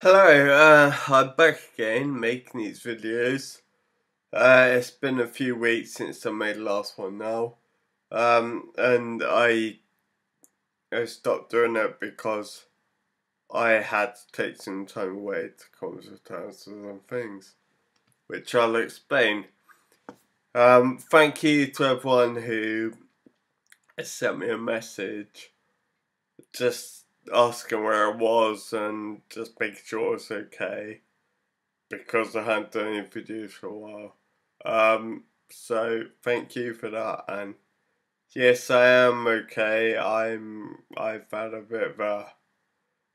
Hello, I'm back again making these videos. It's been a few weeks since I made the last one now. And I stopped doing it because I had to take some time away to concentrate on some things, which I'll explain. Thank you to everyone who has sent me a message just asking where I was and just making sure I was okay, because I hadn't done any videos for a while. So thank you for that, and yes, I am okay. I've had a bit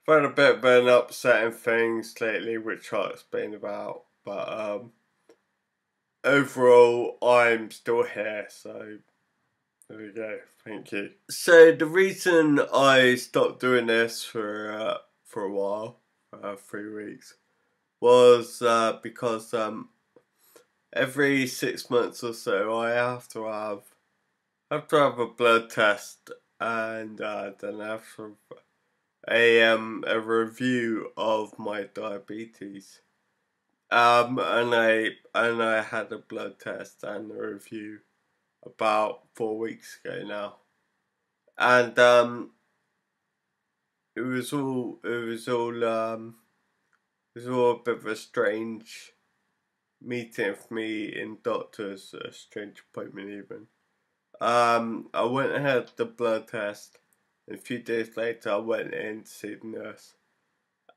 of an upsetting things lately, which I'll explain about. But overall, I'm still here. So there we go. Thank you. So the reason I stopped doing this for a while, 3 weeks, was because every 6 months or so I have to have a blood test, and then I have to have a review of my diabetes. And I had a blood test and a review about 4 weeks ago now, and it was all a bit of a strange meeting for me in doctors, a strange appointment even. I went and had the blood test. A few days later, I went in to see the nurse,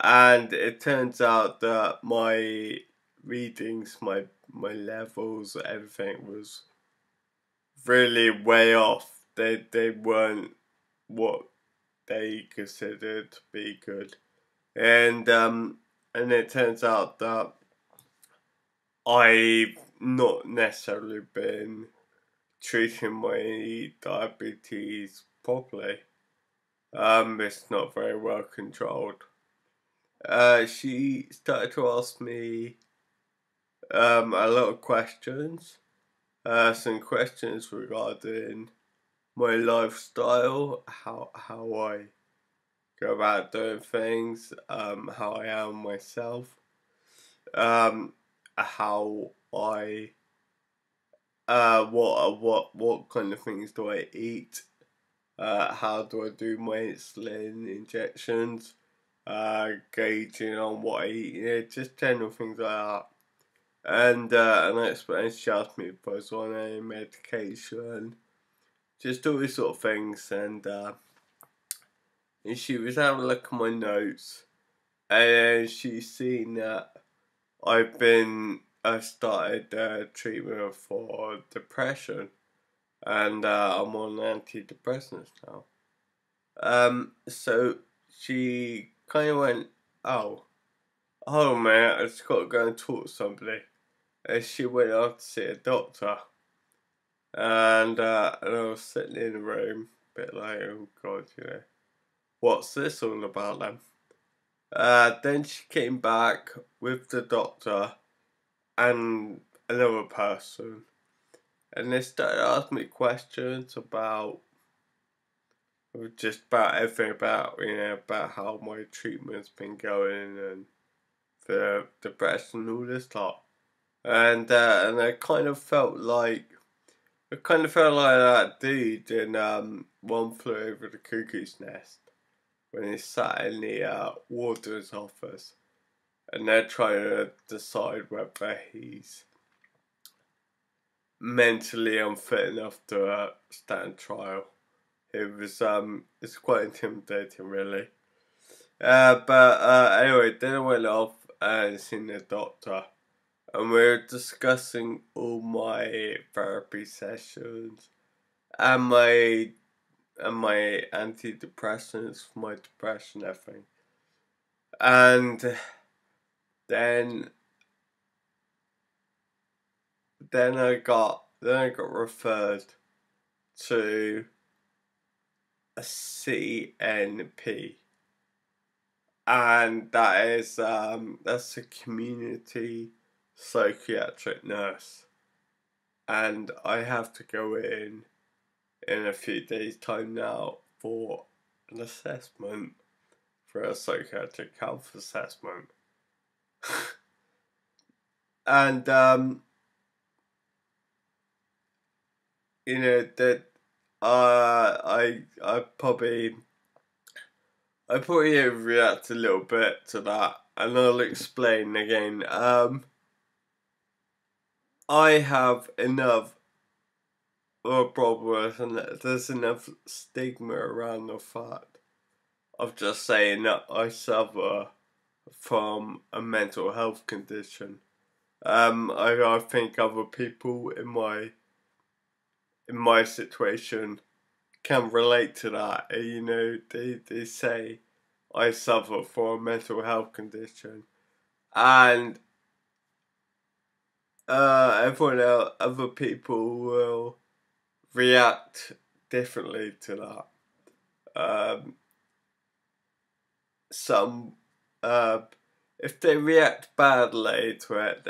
and it turns out that my readings, my levels, everything was really way off. They weren't what they considered to be good, and it turns out that I've not necessarily been treating my diabetes properly. It's not very well controlled. She started to ask me a lot of questions. Some questions regarding my lifestyle, how I go about doing things, how I am myself, how I what kind of things do I eat, how do I do my insulin injections, gauging on what I eat, just general things like that. And I explained, she asked me if I was on any medication, just all these sort of things, and she was having a look at my notes, and she's seen that I started treatment for depression, and I'm on antidepressants now. So she kind of went, oh man, I just got to go and talk to somebody. And she went off to see a doctor, and I was sitting in the room, a bit like, oh god, what's this all about then? Then she came back with the doctor and another person, and they started asking me questions about just about everything, about how my treatment's been going and the depression and all this lot. And I kind of felt like that dude in One Flew Over the Cuckoo's Nest, when he sat in the warden's office and they're trying to decide whether he's mentally unfit enough to stand trial. It's quite intimidating, really. But anyway, then I went off and seen the doctor, and we were discussing all my therapy sessions and my antidepressants for my depression, everything. And then then I got referred to a CNP, and that's a community psychiatric nurse, and I have to go in a few days' time now for an assessment, for a psychiatric health assessment. and you know that I probably react a little bit to that, and I'll explain again. I have enough of a problem, and there's enough stigma around the fact of just saying that I suffer from a mental health condition. I think other people in my situation can relate to that. You know, they say I suffer from a mental health condition, and everyone else, other people will react differently to that. Some, uh, if they react badly to it,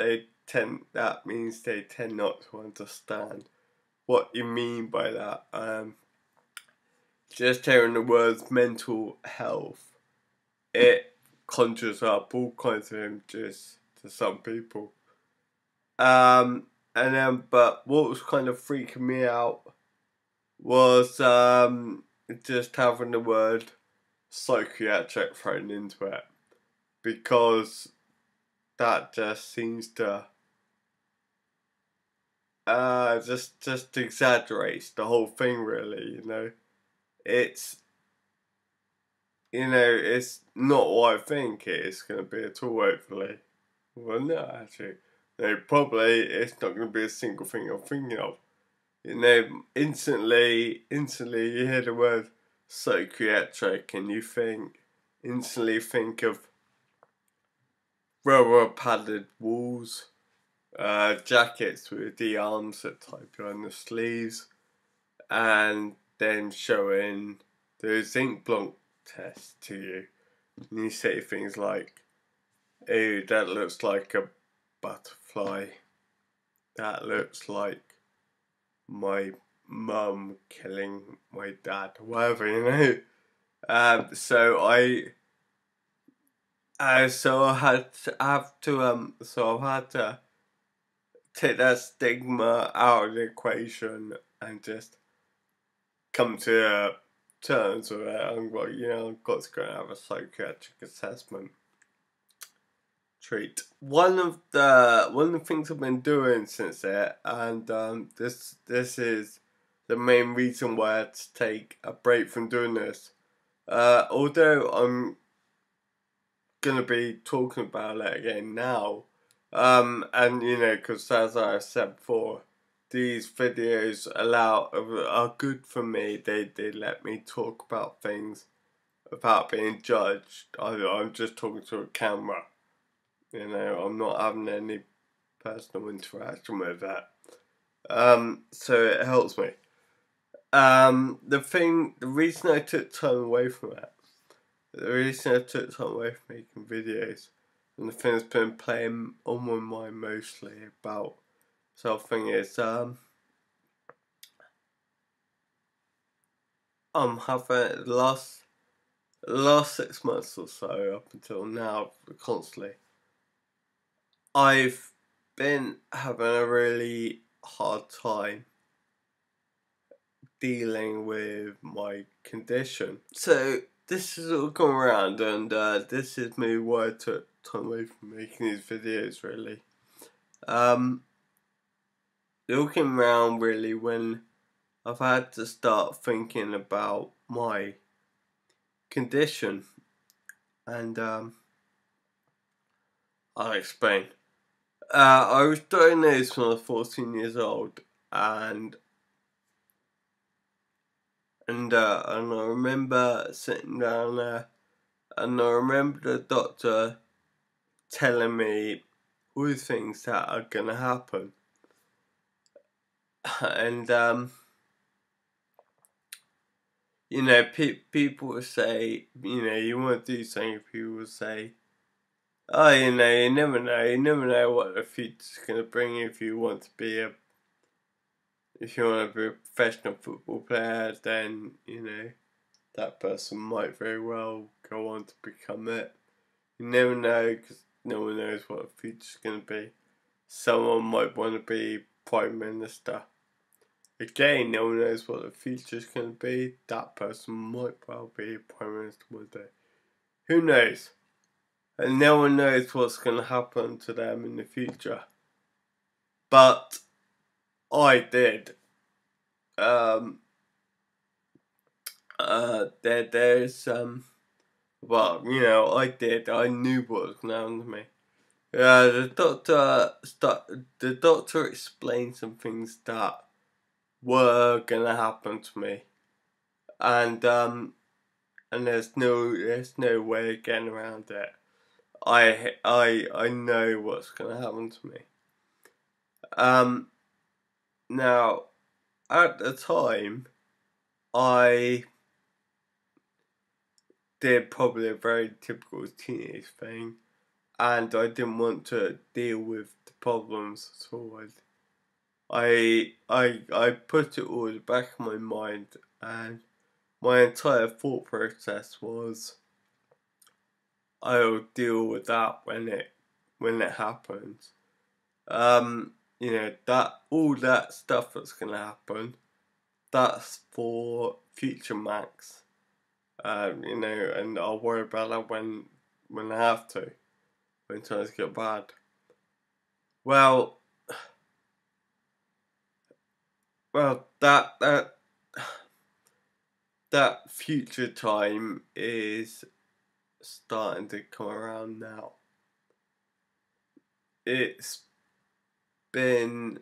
that means they tend not to understand what you mean by that. Just hearing the words mental health, it conjures up all kinds of images to some people. And then, but what was kind of freaking me out was just having the word psychiatric thrown into it, because that just seems to just exaggerates the whole thing, really. It's it's not what I think it's going to be at all, hopefully. Well, no, actually. No, probably it's not going to be a single thing I'm thinking of. Instantly you hear the word psychiatric and you instantly think of rubber padded walls, jackets with the arms that tie behind the sleeves, and then showing those ink blot tests to you. And you say things like, "Ew, that looks like a butterfly. That looks like my mum killing my dad," whatever, So I've had to take that stigma out of the equation and just come to terms with it. I'm like, I've got to go and have a psychiatric assessment treat. One of the things I've been doing since it, and this is the main reason why I had to take a break from doing this. Although I'm gonna be talking about it again now, and because as I said before, these videos are good for me. They let me talk about things without being judged. I'm just talking to a camera. I'm not having any personal interaction with that. So it helps me. The reason I took time away from it, the reason I took time away from making videos, and the thing that's been playing on my mind mostly about something is, I'm having the last 6 months or so up until now, constantly, I've been having a really hard time dealing with my condition. So this is all come around, and this is me why I took time away from making these videos, really. It all came around really when I've had to start thinking about my condition, and I'll explain. I was diagnosed when I was 14 years old, and I remember sitting down there, and I remember the doctor telling me all the things that are gonna happen, and people will say, you want to do something. People will say, oh, you never know what the future's gonna bring. If you want to be a professional football player, then that person might very well go on to become it. You never know, because no one knows what the future's going to be. someone might want to be Prime Minister. Again, no one knows what the future's going to be. That person might well be Prime Minister one day. Who knows? And no one knows what's going to happen to them in the future. But I did. There's well, you know, I did. I knew what was going to happen to me. The doctor explained some things that were gonna happen to me, and there's no way of getting around it. I know what's gonna happen to me. Now at the time, I did probably a very typical teenage thing, and I didn't want to deal with the problems at all. I put it all in the back of my mind, and my entire thought process was, I'll deal with that when it happens. You know, that all that stuff that's gonna happen, that's for future Max. You know, and I'll worry about that when I have to, when times get bad. Well, that future time is starting to come around now. It's been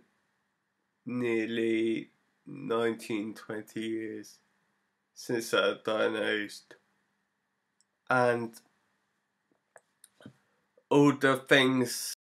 nearly 19-20 years since I was diagnosed, and all the things